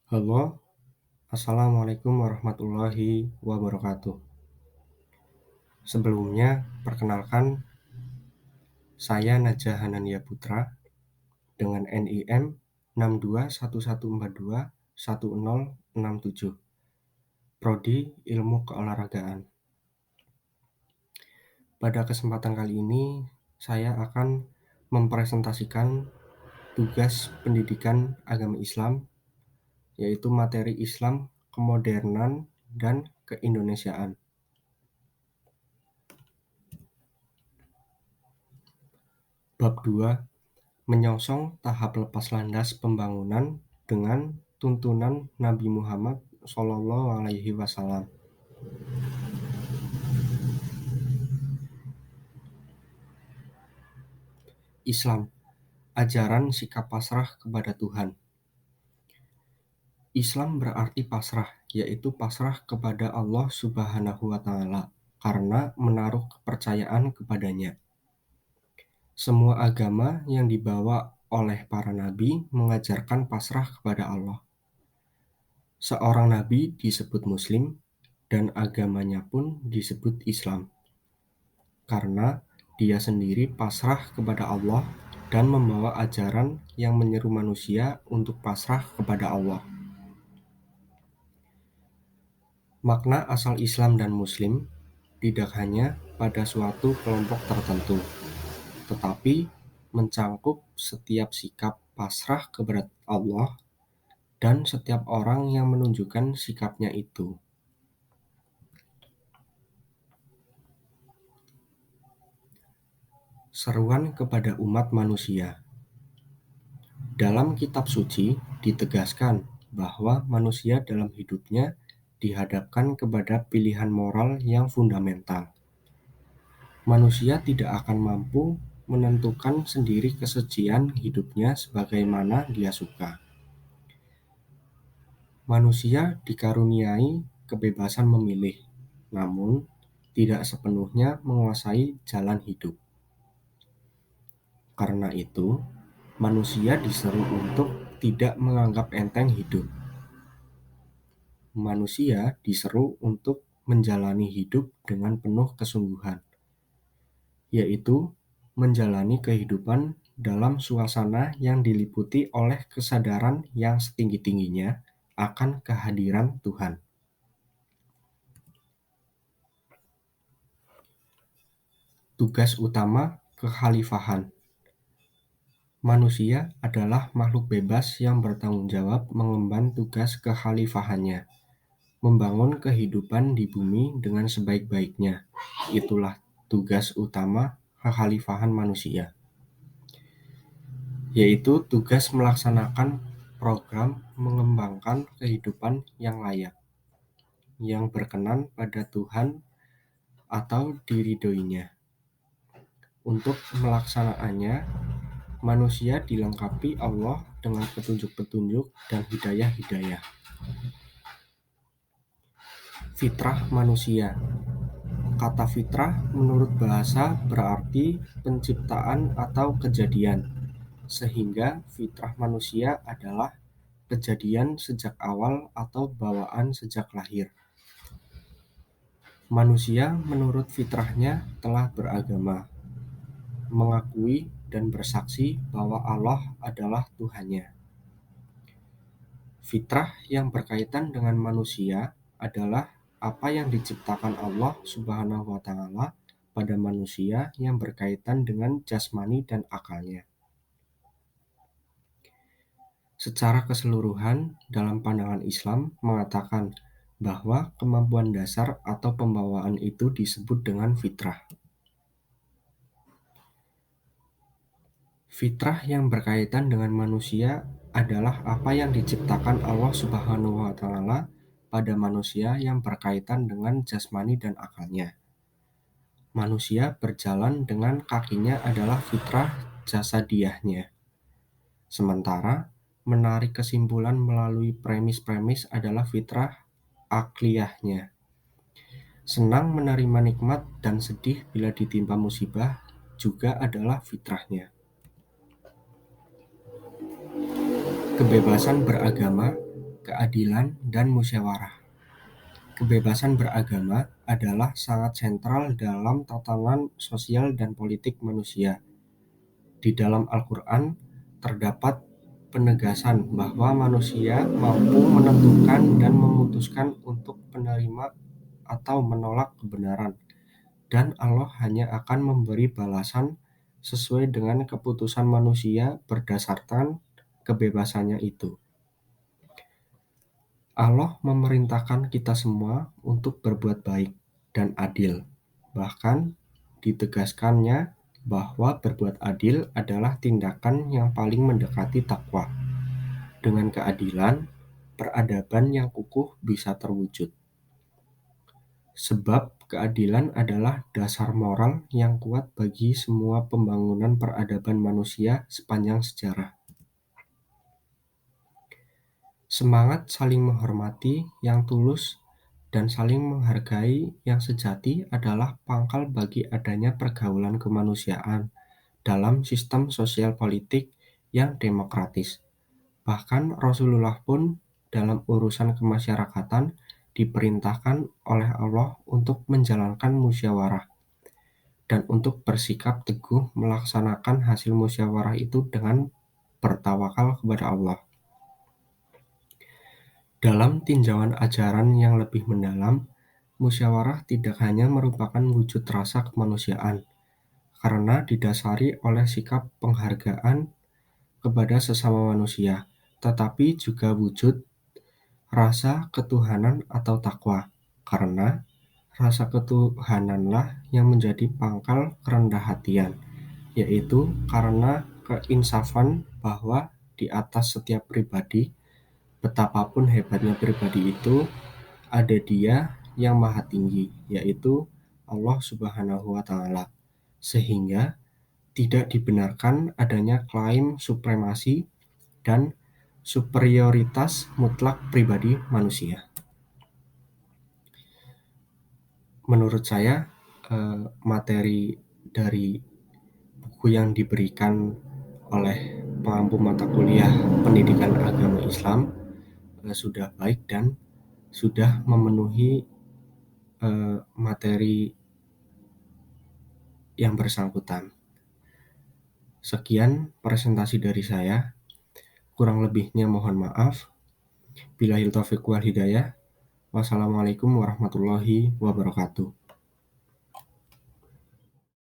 Halo, Assalamualaikum warahmatullahi wabarakatuh. Sebelumnya, perkenalkan, saya Najah Hanania Putra dengan NIM 6211421067, Prodi Ilmu Keolahragaan. Pada kesempatan kali ini, saya akan mempresentasikan tugas pendidikan agama Islam, yaitu materi Islam, kemodernan, dan keindonesiaan. Bab 2, menyongsong tahap lepas landas pembangunan dengan tuntunan Nabi Muhammad SAW. Islam, ajaran sikap pasrah kepada Tuhan. Islam berarti pasrah, yaitu pasrah kepada Allah Subhanahu wa Ta'ala karena menaruh kepercayaan kepadanya. Semua agama yang dibawa oleh para nabi mengajarkan pasrah kepada Allah. Seorang nabi disebut Muslim, dan agamanya pun disebut Islam, karena dia sendiri pasrah kepada Allah dan membawa ajaran yang menyeru manusia untuk pasrah kepada Allah. Makna asal Islam dan Muslim tidak hanya pada suatu kelompok tertentu, tetapi mencangkup setiap sikap pasrah kepada Allah dan setiap orang yang menunjukkan sikapnya itu. Seruan kepada umat manusia. Dalam kitab suci ditegaskan bahwa manusia dalam hidupnya dihadapkan kepada pilihan moral yang fundamental. Manusia tidak akan mampu menentukan sendiri kesucian hidupnya sebagaimana dia suka. Manusia dikaruniai kebebasan memilih, namun tidak sepenuhnya menguasai jalan hidup. Karena itu, manusia diseru untuk tidak menganggap enteng hidup. Manusia diseru untuk menjalani hidup dengan penuh kesungguhan, yaitu menjalani kehidupan dalam suasana yang diliputi oleh kesadaran yang setinggi-tingginya akan kehadiran Tuhan. Tugas utama kekhalifahan. Manusia adalah makhluk bebas yang bertanggung jawab mengemban tugas kekhalifahannya, membangun kehidupan di bumi dengan sebaik-baiknya. Itulah tugas utama kekhalifahan manusia, yaitu tugas melaksanakan program mengembangkan kehidupan yang layak, yang berkenan pada Tuhan atau diridhoinya. Untuk melaksanakannya, manusia dilengkapi Allah dengan petunjuk-petunjuk dan hidayah-hidayah. Fitrah manusia. Kata fitrah menurut bahasa berarti penciptaan atau kejadian, sehingga fitrah manusia adalah kejadian sejak awal atau bawaan sejak lahir. Manusia menurut fitrahnya telah beragama, mengakui dan bersaksi bahwa Allah adalah Tuhannya. Fitrah yang berkaitan dengan manusia adalah apa yang diciptakan Allah Subhanahu wa Ta'ala pada manusia yang berkaitan dengan jasmani dan akalnya. Secara keseluruhan, dalam pandangan Islam mengatakan bahwa kemampuan dasar atau pembawaan itu disebut dengan fitrah. Fitrah yang berkaitan dengan manusia adalah apa yang diciptakan Allah Subhanahu wa Ta'ala pada manusia yang berkaitan dengan jasmani dan akalnya. Manusia berjalan dengan kakinya adalah fitrah jasadiyahnya. Sementara menarik kesimpulan melalui premis-premis adalah fitrah akliyahnya. Senang menerima nikmat dan sedih bila ditimpa musibah juga adalah fitrahnya. Kebebasan beragama, keadilan, dan musyawarah. Kebebasan beragama adalah sangat sentral dalam tatanan sosial dan politik manusia. Di dalam Al-Quran terdapat penegasan bahwa manusia mampu menentukan dan memutuskan untuk menerima atau menolak kebenaran, dan Allah hanya akan memberi balasan sesuai dengan keputusan manusia berdasarkan kebebasannya itu. Allah memerintahkan kita semua untuk berbuat baik dan adil. Bahkan ditegaskannya bahwa berbuat adil adalah tindakan yang paling mendekati takwa. Dengan keadilan, peradaban yang kukuh bisa terwujud. Sebab keadilan adalah dasar moral yang kuat bagi semua pembangunan peradaban manusia sepanjang sejarah. Semangat saling menghormati yang tulus dan saling menghargai yang sejati adalah pangkal bagi adanya pergaulan kemanusiaan dalam sistem sosial politik yang demokratis. Bahkan Rasulullah pun dalam urusan kemasyarakatan diperintahkan oleh Allah untuk menjalankan musyawarah dan untuk bersikap teguh melaksanakan hasil musyawarah itu dengan bertawakal kepada Allah. Dalam tinjauan ajaran yang lebih mendalam, musyawarah tidak hanya merupakan wujud rasa kemanusiaan, karena didasari oleh sikap penghargaan kepada sesama manusia, tetapi juga wujud rasa ketuhanan atau takwa, karena rasa ketuhananlah yang menjadi pangkal kerendah hatian, yaitu karena keinsafan bahwa di atas setiap pribadi, betapapun hebatnya pribadi itu, ada Dia yang Maha Tinggi, yaitu Allah Subhanahu wa Ta'ala, sehingga tidak dibenarkan adanya klaim supremasi dan superioritas mutlak pribadi manusia. Menurut saya, materi dari buku yang diberikan oleh pengampu mata kuliah Pendidikan Agama Islam sudah baik dan sudah memenuhi materi yang bersangkutan. Sekian presentasi dari saya. Kurang lebihnya mohon maaf. Billahil taufiq wal hidayah. Wassalamualaikum warahmatullahi wabarakatuh.